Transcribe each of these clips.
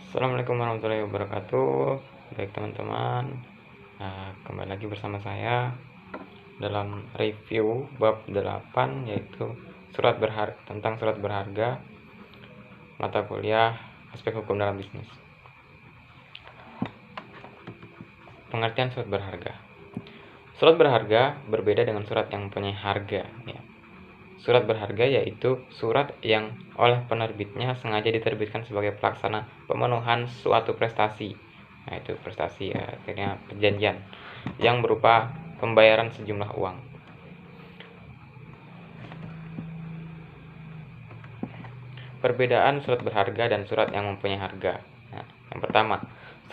Assalamualaikum warahmatullahi wabarakatuh. Baik teman-teman, kembali lagi bersama saya dalam review bab 8, yaitu tentang surat berharga, mata kuliah aspek hukum dalam bisnis. Pengertian surat berharga. Surat berharga berbeda dengan surat yang mempunyai harga, ya. Surat berharga yaitu surat yang oleh penerbitnya sengaja diterbitkan sebagai pelaksana pemenuhan suatu prestasi. Nah, itu prestasi, akhirnya perjanjian yang berupa pembayaran sejumlah uang. Perbedaan surat berharga dan surat yang mempunyai harga. Nah, yang pertama,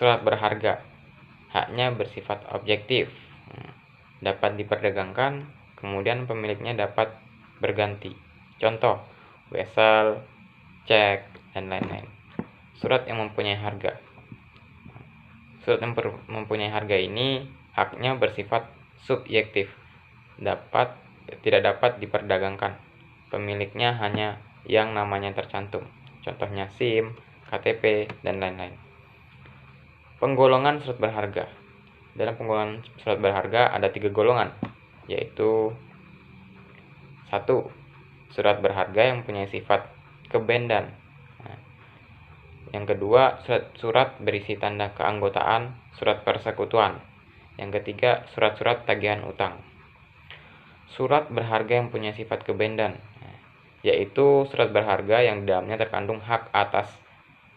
surat berharga haknya bersifat objektif, dapat diperdagangkan, kemudian pemiliknya dapat berganti. Contoh, wesel, cek, dan lain-lain. Surat yang mempunyai harga. Surat yang mempunyai harga ini haknya bersifat subjektif, tidak dapat diperdagangkan. Pemiliknya hanya yang namanya tercantum. Contohnya SIM, KTP, dan lain-lain. Penggolongan surat berharga. Dalam penggolongan surat berharga ada 3 golongan, yaitu 1. Surat berharga yang mempunyai sifat kebendan. Yang kedua, surat berisi tanda keanggotaan, surat persekutuan. Yang ketiga, surat-surat tagihan utang. Surat berharga yang punya sifat kebendan, yaitu surat berharga yang di dalamnya terkandung hak atas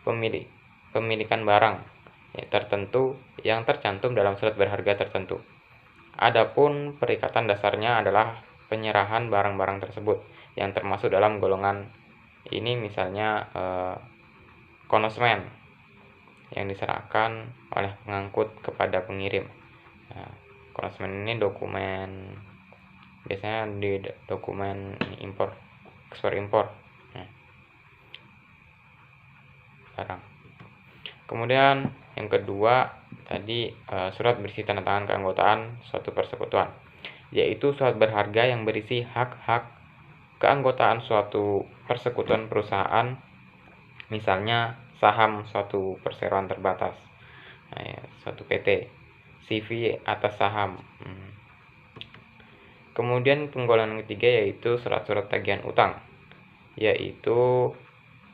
pemilikan barang tertentu yang tercantum dalam surat berharga tertentu. Adapun perikatan dasarnya adalah penyerahan barang-barang tersebut yang termasuk dalam golongan ini, misalnya konsumen yang diserahkan oleh pengangkut kepada pengirim. Konsumen ini dokumen, biasanya di dokumen impor, ekspor impor barang. Kemudian yang kedua tadi, surat berisi tanda tangan keanggotaan suatu persekutuan, yaitu surat berharga yang berisi hak-hak keanggotaan suatu persekutuan perusahaan, misalnya saham suatu perseroan terbatas, suatu PT, CV atas saham. Kemudian penggolongan ketiga yaitu surat-surat tagihan utang, yaitu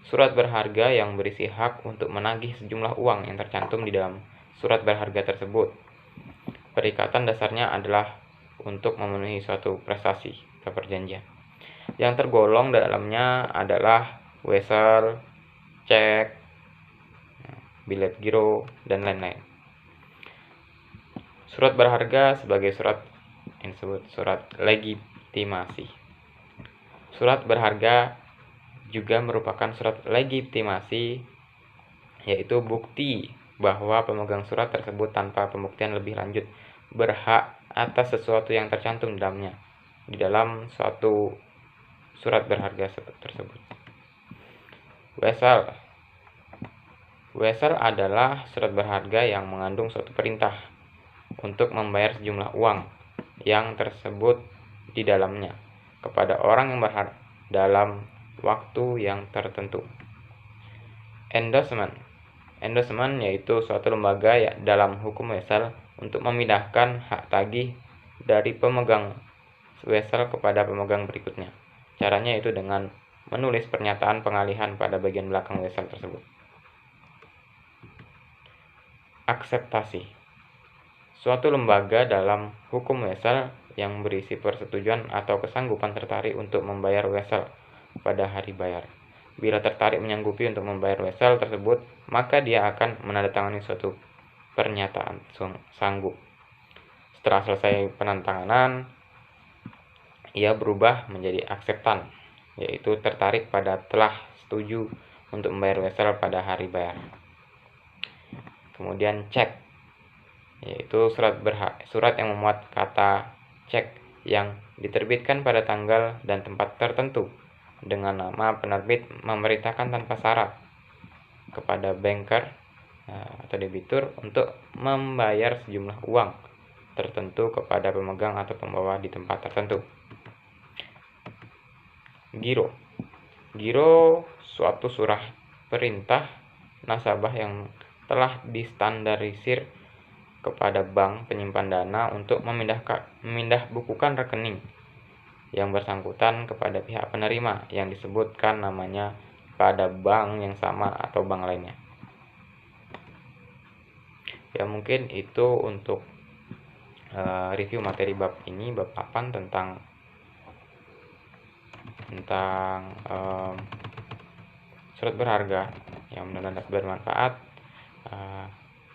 surat berharga yang berisi hak untuk menagih sejumlah uang yang tercantum di dalam surat berharga tersebut. Perikatan dasarnya adalah untuk memenuhi suatu prestasi atau perjanjian. Yang tergolong dalamnya adalah wesel, cek, bilet giro, dan lain-lain. Surat berharga sebagai surat yang disebut surat legitimasi. Surat berharga juga merupakan surat legitimasi, yaitu bukti bahwa pemegang surat tersebut tanpa pembuktian lebih lanjut berhak atas sesuatu yang tercantum di dalam suatu surat berharga tersebut. Wesel adalah surat berharga yang mengandung suatu perintah untuk membayar sejumlah uang yang tersebut di dalamnya kepada orang yang berhak dalam waktu yang tertentu. Endorsement yaitu suatu lembaga dalam hukum wesel untuk memindahkan hak tagih dari pemegang wesel kepada pemegang berikutnya. Caranya itu dengan menulis pernyataan pengalihan pada bagian belakang wesel tersebut. Akseptasi. Suatu lembaga dalam hukum wesel yang berisi persetujuan atau kesanggupan tertarik untuk membayar wesel pada hari bayar. Bila tertarik menyanggupi untuk membayar wesel tersebut, maka dia akan menandatangani suatu pernyataan sanggup. Setelah selesai penandatanganan, ia berubah menjadi akseptan, yaitu tertarik pada telah setuju untuk membayar wesel pada hari bayar. Kemudian cek, yaitu surat yang memuat kata cek yang diterbitkan pada tanggal dan tempat tertentu dengan nama penerbit memerintahkan tanpa syarat kepada banker atau debitur untuk membayar sejumlah uang tertentu kepada pemegang atau pembawa di tempat tertentu. Giro suatu surat perintah nasabah yang telah distandarisir kepada bank penyimpan dana untuk memindah bukukan rekening yang bersangkutan kepada pihak penerima yang disebutkan namanya pada bank yang sama atau bank lainnya. Ya, mungkin itu untuk review materi bab ini, bab 8 tentang surat berharga, yang mudah-mudahan dapat bermanfaat.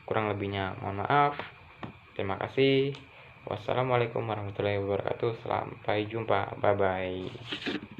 Kurang lebihnya mohon maaf. Terima kasih. Wassalamualaikum warahmatullahi wabarakatuh. Sampai jumpa. Bye bye.